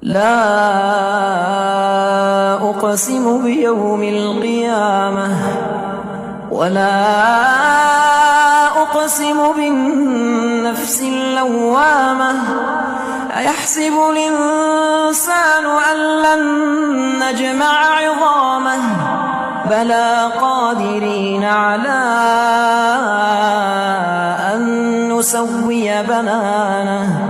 لا أقسم بيوم القيامة ولا أقسم بالنفس اللوامة أيحسب الإنسان أن لن نجمع عظامه بلى قادرين على أن نسوي بنانه